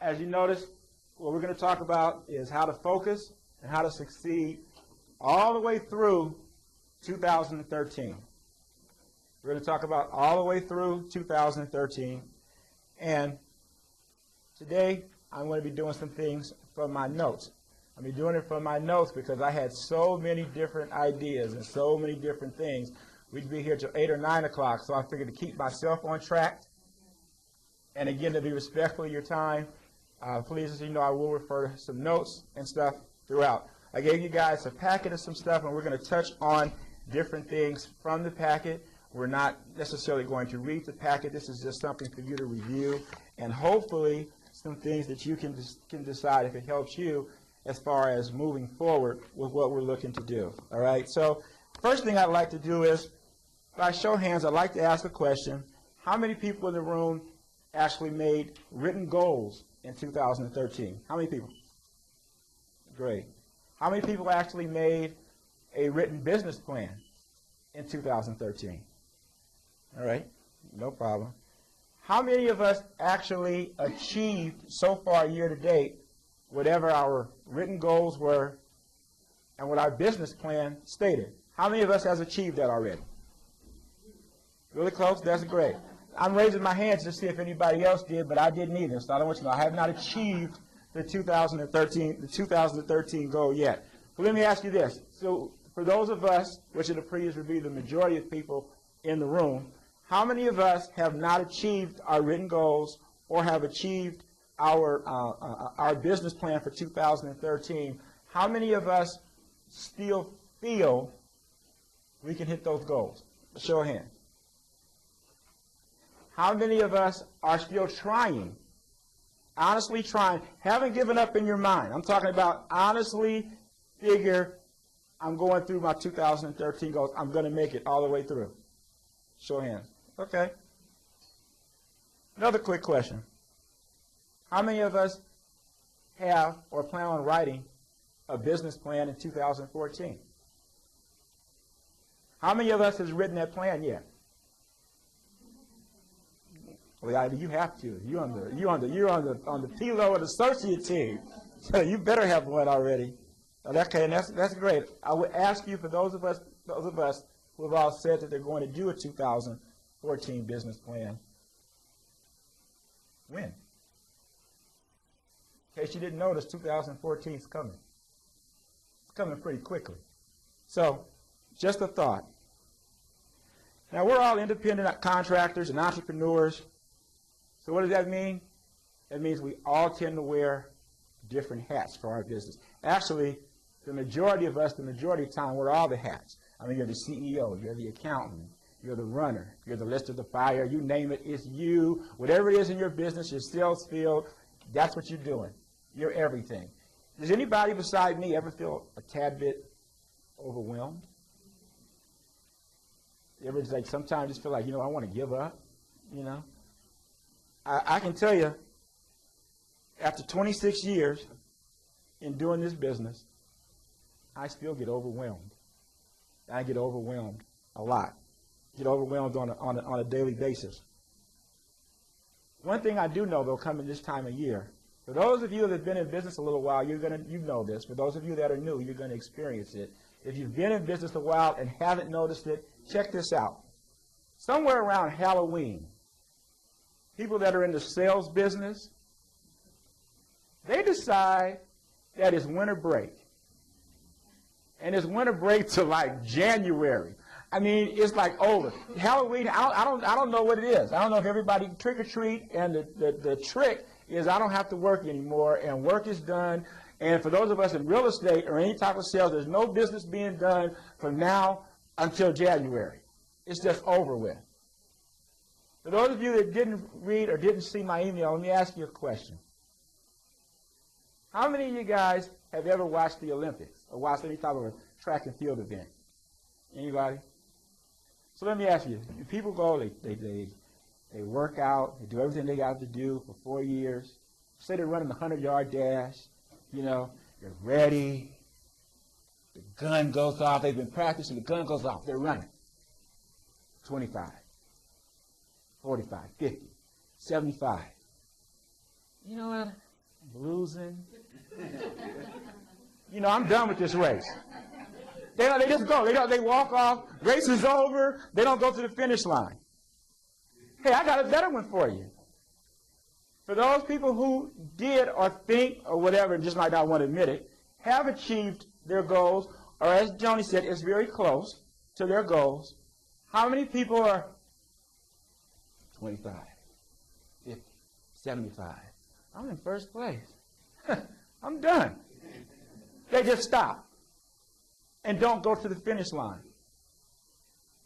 as you notice, what we're going to talk about is how to focus and how to succeed all the way through 2013. We're going to talk about all the way through 2013. And today, I'm going to be doing some things from my notes. I'll be doing it from my notes because I had so many different ideas and so many different things. We'd be here till 8 or 9 o'clock, so I figured to keep myself on track. And again, to be respectful of your time, please, as you know, I will refer to some notes and stuff throughout. I gave you guys a packet of some stuff, and we're going to touch on different things from the packet. We're not necessarily going to read the packet. This is just something for you to review, and hopefully some things that you can decide if it helps you as far as moving forward with what we're looking to do. All right? So first thing I'd like to do is, by show of hands, I'd like to ask a question. How many people in the room actually made written goals in 2013? How many people? Great. How many people actually made a written business plan in 2013? All right, no problem. How many of us actually achieved so far year to date whatever our written goals were and what our business plan stated? How many of us has achieved that already? Really close? That's great. I'm raising my hands to see if anybody else did, but I didn't either. So I don't want you to know I have not achieved the 2013 goal yet. But let me ask you this. So for those of us, which in the previous would be the majority of people in the room, how many of us have not achieved our written goals or have achieved our business plan for 2013? How many of us still feel we can hit those goals? A show of hands. How many of us are still trying, honestly trying, haven't given up in your mind? I'm talking about honestly figure, I'm going through my 2013 goals. I'm going to make it all the way through. Show of hands. Okay. Another quick question. How many of us have or plan on writing a business plan in 2014? How many of us has written that plan yet? Well, you have to. You're on the PLO and associate team, so you better have one already. Okay, and that's great. I would ask you, for those of us who have all said that they're going to do a 2014 business plan, when? In case you didn't notice, 2014 is coming. It's coming pretty quickly. So, just a thought. Now, we're all independent contractors and entrepreneurs. So what does that mean? It means we all tend to wear different hats for our business. Actually, the majority of us, the majority of the time, wear all the hats. I mean, you're the CEO, you're the accountant, you're the runner, you're the lister, the buyer, you name it, it's you. Whatever it is in your business, your sales field, that's what you're doing. You're everything. Does anybody beside me ever feel a tad bit overwhelmed? You ever like sometimes just feel like, I want to give up, I can tell you, after 26 years in doing this business, I still get overwhelmed. I get overwhelmed a lot. Get overwhelmed on a daily basis. One thing I do know, though, coming this time of year, for those of you that have been in business a little while, you know this. For those of you that are new, you're going to experience it. If you've been in business a while and haven't noticed it, check this out. Somewhere around Halloween, people that are in the sales business, they decide that it's winter break. And it's winter break to like January. I mean, it's like over. Halloween, I don't know what it is. I don't know if everybody trick or treat, and the trick is I don't have to work anymore, and work is done. And for those of us in real estate or any type of sales, there's no business being done from now until January. It's just over with. For those of you that didn't read or didn't see my email, let me ask you a question. How many of you guys have ever watched the Olympics or watched any type of a track and field event? Anybody? So let me ask you, people go, they work out, they do everything they got to do for 4 years. Say they're running a 100-yard dash, they're ready. The gun goes off, they've been practicing, the gun goes off, they're running. 25, 45, 50, 75. You know what? losing. You know, I'm done with this race. They just go. They walk off. Race is over. They don't go to the finish line. Hey, I got a better one for you. For those people who did or think or whatever, just might not want to admit it, have achieved their goals, or as Joni said, is very close to their goals, how many people are 25, 50, 75? I'm in first place. I'm done. They just stop and don't go to the finish line.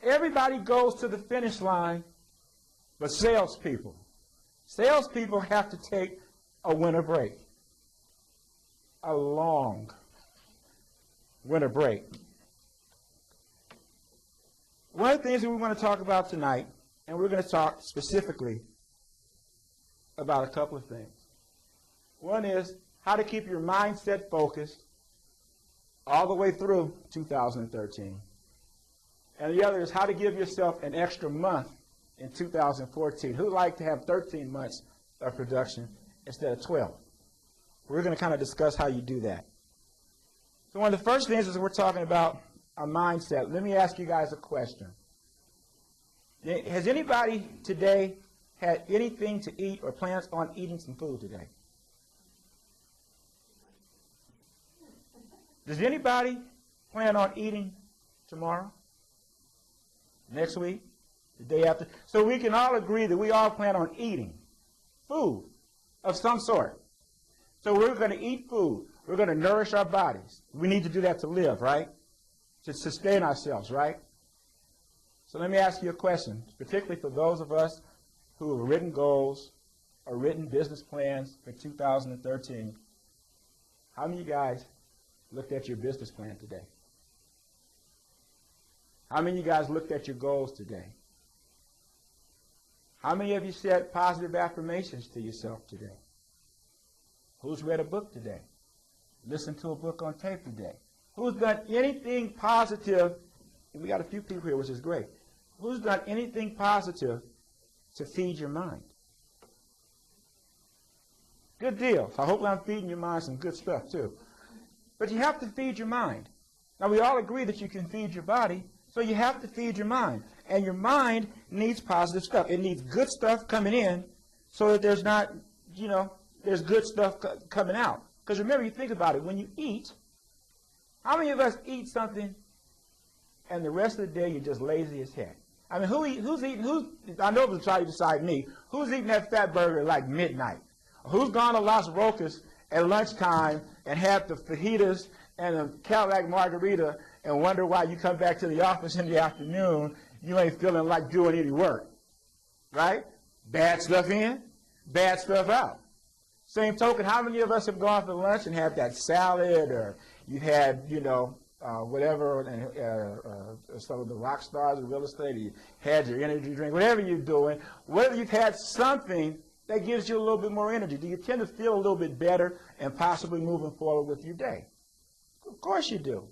Everybody goes to the finish line but salespeople. Salespeople have to take a winter break, a long winter break. One of the things that we want to talk about tonight, and we're going to talk specifically about a couple of things. One is how to keep your mindset focused all the way through 2013. And the other is how to give yourself an extra month in 2014. Who'd like to have 13 months of production instead of 12? We're going to kind of discuss how you do that. So one of the first things is we're talking about a mindset. Let me ask you guys a question. Has anybody today had anything to eat or plans on eating some food today? Does anybody plan on eating tomorrow? Next week? The day after? So we can all agree that we all plan on eating food of some sort. So we're going to eat food. We're going to nourish our bodies. We need to do that to live, right? To sustain ourselves, right? So let me ask you a question, particularly for those of us who have written goals or written business plans for 2013. How many of you guys looked at your business plan today? How many of you guys looked at your goals today? How many of you said positive affirmations to yourself today? Who's read a book today? Listened to a book on tape today? Who's done anything positive? And we got a few people here, which is great. Who's done anything positive to feed your mind? Good deal. So I hope I'm feeding your mind some good stuff too. But you have to feed your mind. Now we all agree that you can feed your body, so you have to feed your mind. And your mind needs positive stuff. It needs good stuff coming in so that there's not, there's good stuff coming out. Because remember, you think about it, when you eat, how many of us eat something and the rest of the day you're just lazy as heck? I mean, I know it's probably beside me, who's eating that fat burger at like midnight? Who's gone to Las Rocas at lunchtime and had the fajitas and a Cadillac margarita and wonder why you come back to the office in the afternoon, you ain't feeling like doing any work, right? Bad stuff in, bad stuff out. Same token, how many of us have gone for lunch and had that salad, or you had, whatever, and some of the rock stars of real estate, or you had your energy drink, whatever you're doing, whether you've had something that gives you a little bit more energy, do you tend to feel a little bit better and possibly moving forward with your day? Of course you do.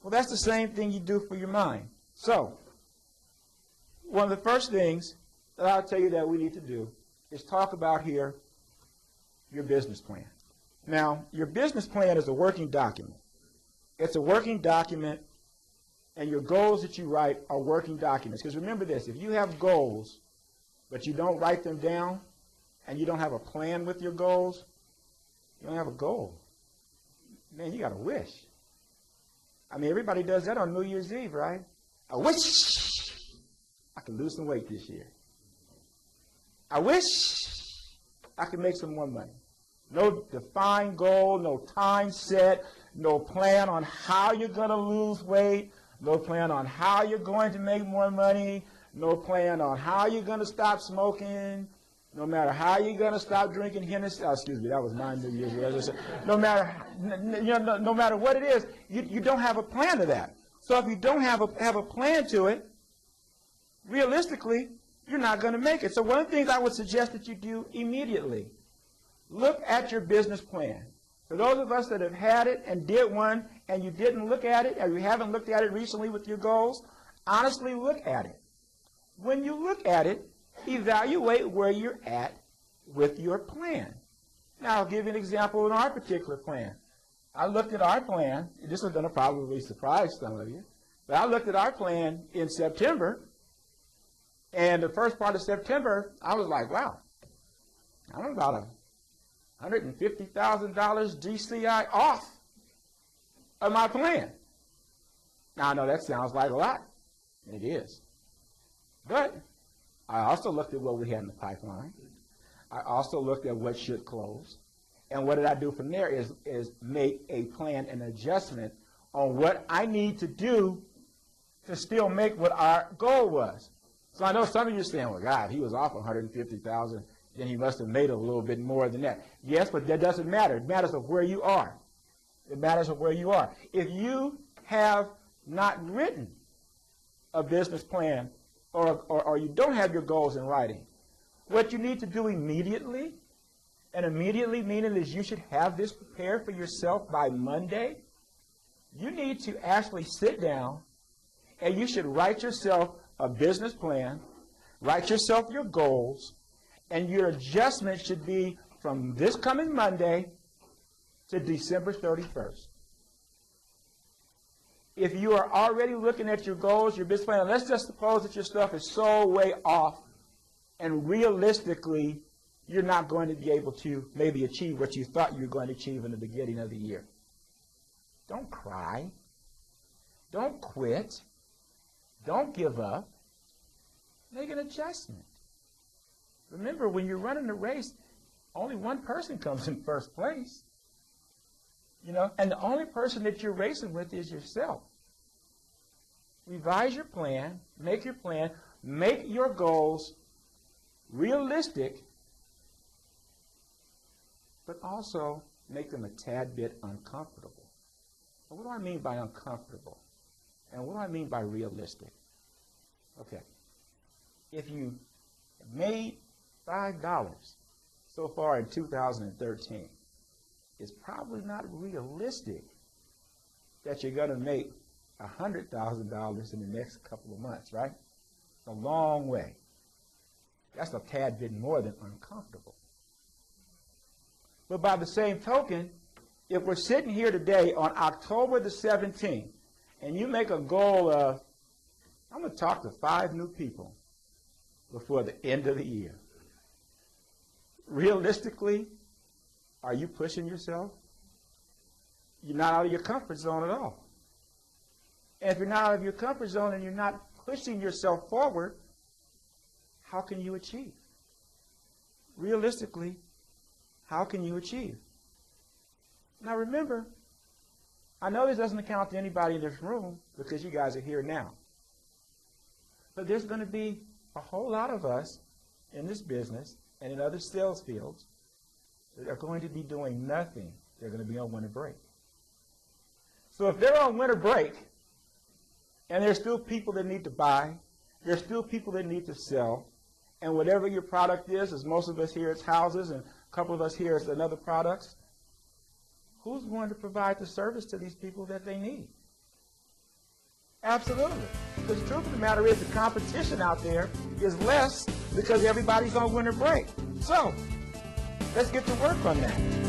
Well, that's the same thing you do for your mind. So, one of the first things that I'll tell you that we need to do is talk about here your business plan. Now, your business plan is a working document. It's a working document, and your goals that you write are working documents. Because remember this, if you have goals, but you don't write them down, and you don't have a plan with your goals, you don't have a goal. Man, you got to wish. I mean, everybody does that on New Year's Eve, right? I wish I could lose some weight this year. I wish I could make some more money. No defined goal, no time set, no plan on how you're going to lose weight, no plan on how you're going to make more money, no plan on how you're going to stop smoking, no matter how you're going to stop drinking Hennessy. Oh, excuse me, that was my New Year's resolution. No matter what it is, you don't have a plan to that. So if you don't have a plan to it, realistically, you're not going to make it. So one of the things I would suggest that you do immediately, look at your business plan. For those of us that have had it and did one and you didn't look at it, or you haven't looked at it recently with your goals, honestly look at it. When you look at it, evaluate where you're at with your plan. Now, I'll give you an example in our particular plan. I looked at our plan. This is going to probably surprise some of you. But I looked at our plan in September. And the first part of September, I was like, wow, I'm about $150,000 GCI off of my plan. Now, I know that sounds like a lot. It is. But I also looked at what we had in the pipeline. I also looked at what should close. And what did I do from there is make a plan, an adjustment on what I need to do to still make what our goal was. So I know some of you are saying, well, God, he was off $150,000, then he must have made a little bit more than that. Yes, but that doesn't matter. It matters of where you are. It matters of where you are. If you have not written a business plan or you don't have your goals in writing, what you need to do immediately, and immediately meaning is you should have this prepared for yourself by Monday, you need to actually sit down and you should write yourself a business plan, write yourself your goals, and your adjustment should be from this coming Monday to December 31st. If you are already looking at your goals, your business plan, let's just suppose that your stuff is so way off and realistically you're not going to be able to maybe achieve what you thought you were going to achieve in the beginning of the year. Don't cry. Don't quit. Don't give up. Make an adjustment. Remember, when you're running a race, only one person comes in first place. You know, and the only person that you're racing with is yourself. Revise your plan, make your goals realistic, but also make them a tad bit uncomfortable. But what do I mean by uncomfortable? And what do I mean by realistic? Okay. If you made $5 so far in 2013, it's probably not realistic that you're going to make $100,000 in the next couple of months, right? It's a long way. That's a tad bit more than uncomfortable. But by the same token, if we're sitting here today on October the 17th, and you make a goal of, I'm going to talk to 5 new people before the end of the year. Realistically, are you pushing yourself? You're not out of your comfort zone at all. And if you're not out of your comfort zone and you're not pushing yourself forward, how can you achieve? Realistically, how can you achieve? Now remember, I know this doesn't account to anybody in this room because you guys are here now. But there's going to be a whole lot of us in this business and in other sales fields that are going to be doing nothing. They're going to be on winter break. So if they're on winter break and there's still people that need to buy, there's still people that need to sell, and whatever your product is, as most of us here it's houses and a couple of us here it's another products, who's going to provide the service to these people that they need? Absolutely. Because the truth of the matter is the competition out there is less because everybody's on winter break. So, let's get to work on that.